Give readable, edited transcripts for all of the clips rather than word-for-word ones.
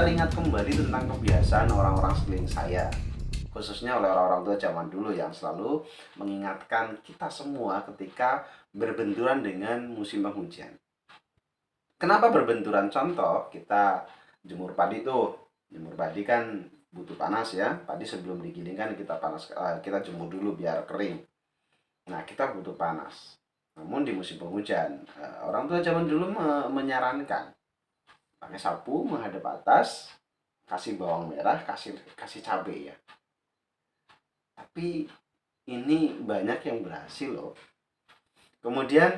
teringat kembali tentang kebiasaan orang-orang sekeliling saya, khususnya oleh orang-orang tua zaman dulu yang selalu mengingatkan kita semua ketika berbenturan dengan musim penghujan. Kenapa berbenturan? Contoh, kita jemur padi tuh. Jemur padi kan butuh panas ya. Padi sebelum digiling kan kita jemur dulu biar kering. Nah, kita butuh panas. Namun di musim penghujan, orang tua zaman dulu menyarankan pakai sapu menghadap atas, kasih bawang merah, kasih kasih cabai ya. Tapi ini banyak yang berhasil loh. Kemudian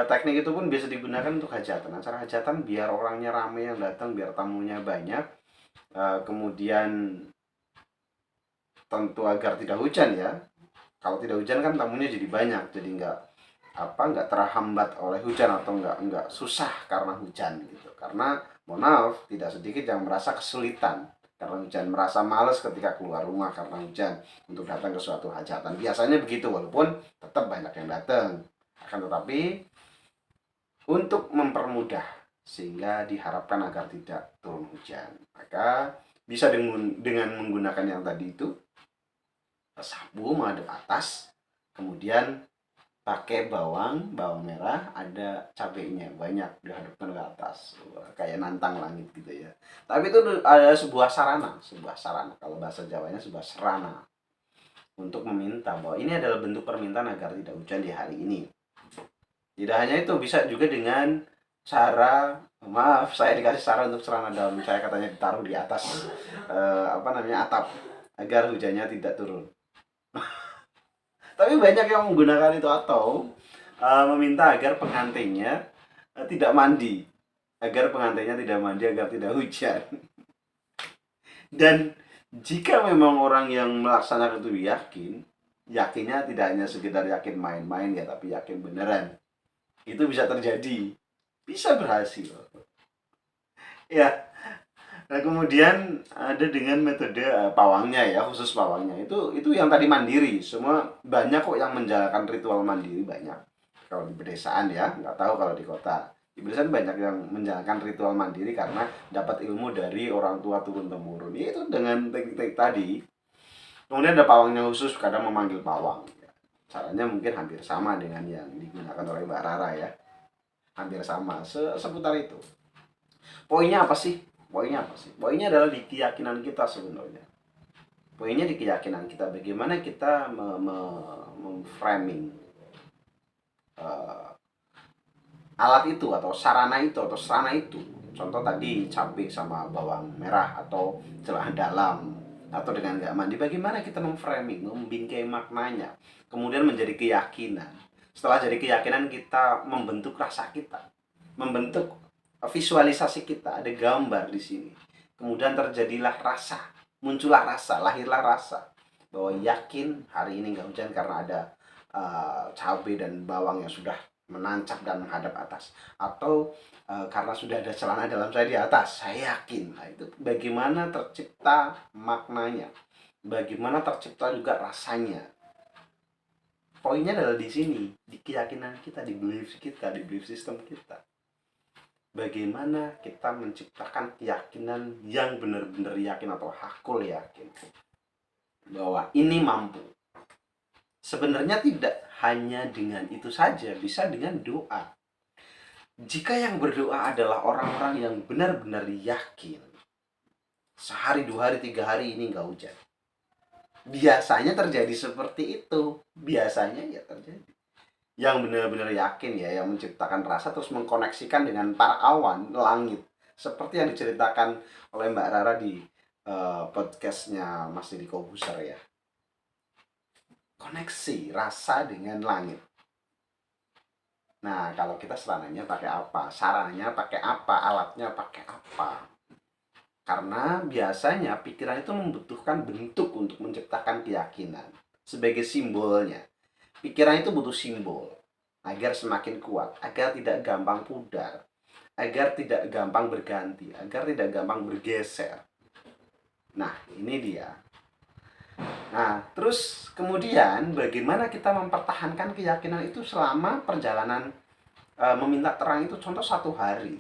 teknik itu pun bisa digunakan untuk hajatan. Acara hajatan biar orangnya rame yang datang, biar tamunya banyak. Kemudian tentu agar tidak hujan ya. Kalau tidak hujan kan tamunya jadi banyak, jadi nggak terhambat oleh hujan atau nggak susah karena hujan gitu. Karena mohon maaf, tidak sedikit yang merasa kesulitan karena hujan, merasa males ketika keluar rumah karena hujan untuk datang ke suatu hajatan. Biasanya begitu, walaupun tetap banyak yang datang. Akan tetapi untuk mempermudah sehingga diharapkan agar tidak turun hujan, maka bisa dengan menggunakan yang tadi itu, sapu menghadap atas, kemudian pakai bawang merah, ada cabenya banyak dihadapkan ke atas. Wah, kayak nantang langit gitu ya. Tapi itu ada sebuah sarana, kalau bahasa Jawanya sebuah serana untuk meminta bahwa ini adalah bentuk permintaan agar tidak hujan di hari ini. Tidak hanya itu, bisa juga dengan cara, maaf, saya dikasih saran untuk celana dalam saya, katanya ditaruh di atas atap agar hujannya tidak turun. Tapi banyak yang menggunakan itu, atau meminta agar pengantinnya tidak mandi, agar tidak hujan. Dan jika memang orang yang melaksanakan itu yakinnya tidak hanya sekedar yakin main-main ya, tapi yakin beneran, itu bisa terjadi, bisa berhasil ya. Nah, kemudian ada dengan metode pawangnya ya, khusus pawangnya itu yang tadi mandiri. Semua banyak kok yang menjalankan ritual mandiri, banyak. Kalau di pedesaan ya, nggak tahu kalau di kota. Di pedesaan banyak yang menjalankan ritual mandiri karena dapat ilmu dari orang tua turun temurun. Itu dengan teknik tadi. Kemudian ada pawangnya khusus, kadang memanggil pawang. Caranya mungkin hampir sama dengan yang digunakan oleh Mbak Rara ya. Hampir sama, seputar itu. Poinnya apa sih? Poinnya adalah di keyakinan kita sebenarnya. Poinnya di keyakinan kita, bagaimana kita memframing alat itu atau sarana itu atau serana itu. Contoh tadi cabai sama bawang merah atau celah dalam atau dengan nggak mandi. Bagaimana kita memframing, membingkai maknanya, kemudian menjadi keyakinan. Setelah jadi keyakinan, kita membentuk rasa kita, membentuk visualisasi kita, ada gambar di sini. Kemudian terjadilah rasa, muncullah rasa, lahirlah rasa bahwa yakin hari ini nggak hujan karena ada cabai dan bawang yang sudah menancap dan menghadap atas, atau karena sudah ada celana dalam saya di atas, saya yakin. Nah, itu bagaimana tercipta maknanya, bagaimana tercipta juga rasanya. Poinnya adalah di sini, di keyakinan kita, di belief kita, di belief system kita. Bagaimana kita menciptakan keyakinan yang benar-benar yakin atau hakul yakin bahwa ini mampu. Sebenarnya tidak hanya dengan itu saja, bisa dengan doa. Jika yang berdoa adalah orang-orang yang benar-benar yakin, sehari, 2 hari, 3 hari ini nggak hujan, biasanya terjadi seperti itu. Biasanya ya terjadi. Yang benar-benar yakin ya, yang menciptakan rasa terus mengkoneksikan dengan para awan, langit. Seperti yang diceritakan oleh Mbak Rara di podcastnya Mas Deddy Kobuser ya. Koneksi rasa dengan langit. Nah, kalau kita serananya pakai apa? Sarannya pakai apa? Alatnya pakai apa? Karena biasanya pikiran itu membutuhkan bentuk untuk menciptakan keyakinan. Sebagai simbolnya. Pikiran itu butuh simbol. Agar semakin kuat. Agar tidak gampang pudar. Agar tidak gampang berganti. Agar tidak gampang bergeser. Nah, ini dia. Nah, terus kemudian bagaimana kita mempertahankan keyakinan itu selama perjalanan meminta terang itu, contoh 1 hari.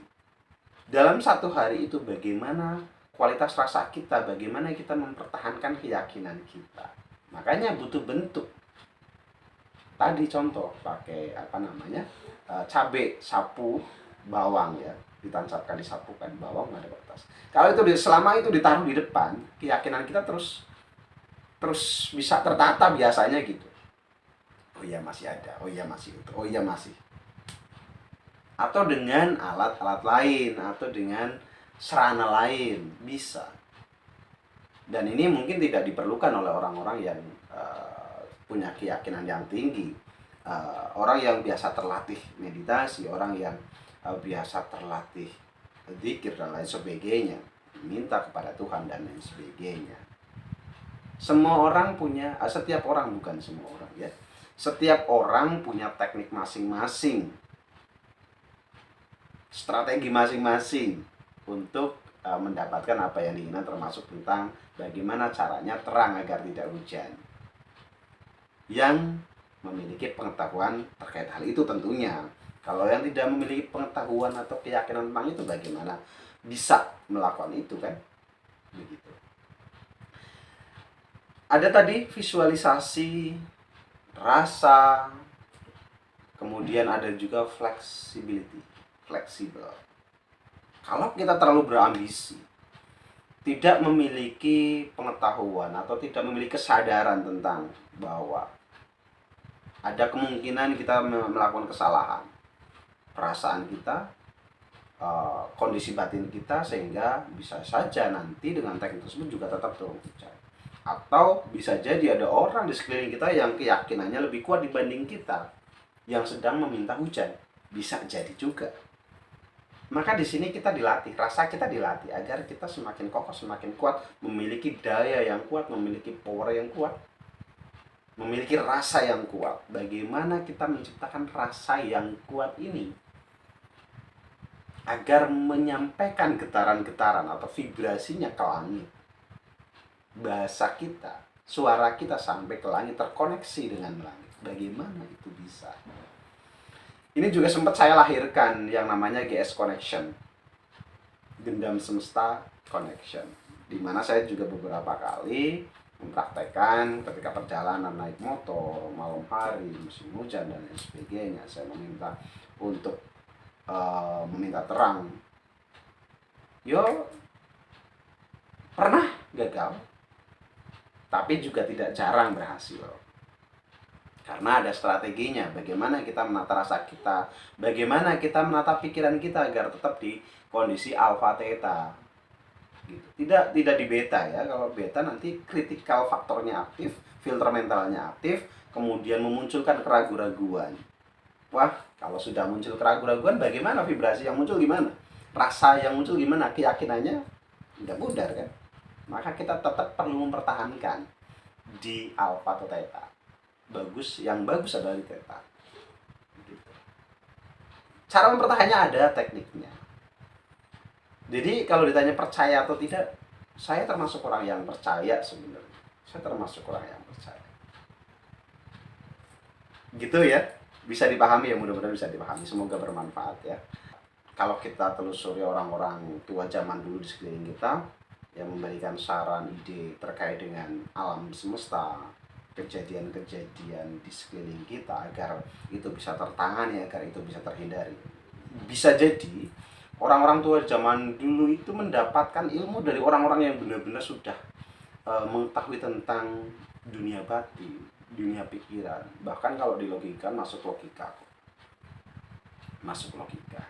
Dalam satu hari itu bagaimana kualitas rasa kita, bagaimana kita mempertahankan keyakinan kita. Makanya butuh bentuk. Tadi contoh pakai apa namanya, cabai, sapu, bawang ya, ditancapkan, disapukan bawang ada kertas. Kalau itu selama itu ditaruh di depan, keyakinan kita terus terus bisa tertata biasanya gitu. Oh iya masih ada, oh iya masih itu, oh iya masih. Atau dengan alat-alat lain, atau dengan sarana lain bisa. Dan ini mungkin tidak diperlukan oleh orang-orang yang punya keyakinan yang tinggi. Orang yang biasa terlatih meditasi, orang yang biasa terlatih zikir dan lain sebagainya, minta kepada Tuhan dan lain sebagainya. Semua orang punya, setiap orang, bukan semua orang ya, setiap orang punya teknik masing-masing, strategi masing-masing untuk mendapatkan apa yang diinginkan, termasuk tentang bagaimana caranya terang agar tidak hujan. Yang memiliki pengetahuan terkait hal itu tentunya. Kalau yang tidak memiliki pengetahuan atau keyakinan tentang itu, bagaimana bisa melakukan itu kan? Begitu. Ada tadi visualisasi, rasa, kemudian ada juga flexibility, fleksibel. Kalau kita terlalu berambisi, tidak memiliki pengetahuan atau tidak memiliki kesadaran tentang bahwa ada kemungkinan kita melakukan kesalahan, perasaan kita, kondisi batin kita, sehingga bisa saja nanti dengan teknik tersebut juga tetap turun hujan. Atau bisa jadi ada orang di sekeliling kita yang keyakinannya lebih kuat dibanding kita yang sedang meminta hujan, bisa jadi juga. Maka di sini kita dilatih, rasa kita dilatih agar kita semakin kokoh, semakin kuat, memiliki daya yang kuat, memiliki power yang kuat, memiliki rasa yang kuat. Bagaimana kita menciptakan rasa yang kuat ini agar menyampaikan getaran-getaran atau vibrasinya ke langit. Bahasa kita, suara kita sampai ke langit, terkoneksi dengan langit. Bagaimana itu bisa? Ini juga sempat saya lahirkan yang namanya GS Connection, Gendam Semesta Connection, dimana saya juga beberapa kali mempraktekkan ketika perjalanan naik motor, malam hari, musim hujan dan lain sebagainya. Saya meminta untuk meminta terang. Yo, pernah gagal, tapi juga tidak jarang berhasil. Karena ada strateginya, bagaimana kita menata rasa kita, bagaimana kita menata pikiran kita agar tetap di kondisi alfa theta. Gitu. Tidak di beta ya. Kalau beta nanti critical faktornya aktif, filter mentalnya aktif, kemudian memunculkan keraguan-raguan. Wah, kalau sudah muncul keraguan-raguan, bagaimana vibrasi yang muncul gimana? Rasa yang muncul gimana? Keyakinannya tidak pudar kan? Maka kita tetap perlu mempertahankan di alfa atau theta. Yang bagus adalah di theta. Gitu. Cara mempertahankannya ada tekniknya. Jadi kalau ditanya percaya atau tidak, saya termasuk orang yang percaya sebenarnya. Saya termasuk orang yang percaya. Gitu ya. Bisa dipahami ya, mudah-mudahan bisa dipahami. Semoga bermanfaat ya. Kalau kita telusuri orang-orang tua zaman dulu di sekeliling kita yang memberikan saran, ide terkait dengan alam semesta, kejadian-kejadian di sekeliling kita agar itu bisa tertangani, agar itu bisa terhindari. Bisa jadi orang-orang tua zaman dulu itu mendapatkan ilmu dari orang-orang yang benar-benar sudah mengetahui tentang dunia batin, dunia pikiran. Bahkan kalau di logika, masuk logika.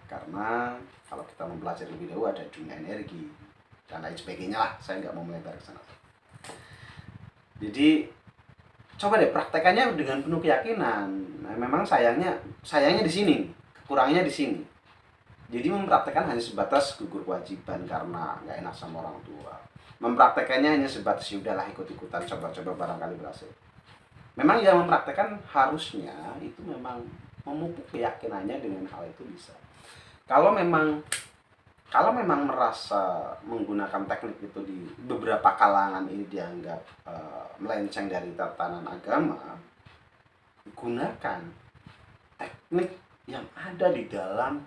Karena kalau kita mempelajari lebih dahulu ada dunia energi dan lain sebagainya lah. Saya nggak mau melebar ke sana. Jadi coba deh praktekannya dengan penuh keyakinan. Nah, memang sayangnya di sini, kurangnya di sini. Jadi mempraktekkan hanya sebatas gugur kewajiban karena nggak enak sama orang tua. Mempraktekannya hanya sebatas udahlah ikut-ikutan, coba-coba barangkali berhasil. Memang yang mempraktekkan harusnya itu memang memupuk keyakinannya dengan hal itu bisa. Kalau memang merasa menggunakan teknik itu di beberapa kalangan ini dianggap melenceng dari tatanan agama, gunakan teknik yang ada di dalam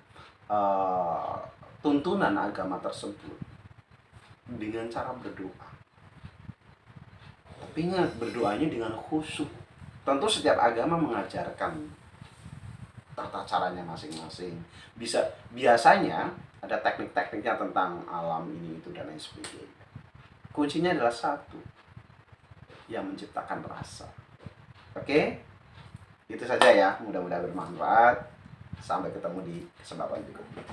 tuntunan agama tersebut dengan cara berdoa. Tapi ingat, berdoanya dengan khusyuk. Tentu setiap agama mengajarkan tata caranya masing-masing. Biasanya ada teknik-tekniknya tentang alam ini itu dan lain sebagainya. Kuncinya adalah satu, yang menciptakan rasa. Oke? Itu saja ya, mudah-mudahan bermanfaat. Sampai ketemu di kesempatan berikutnya.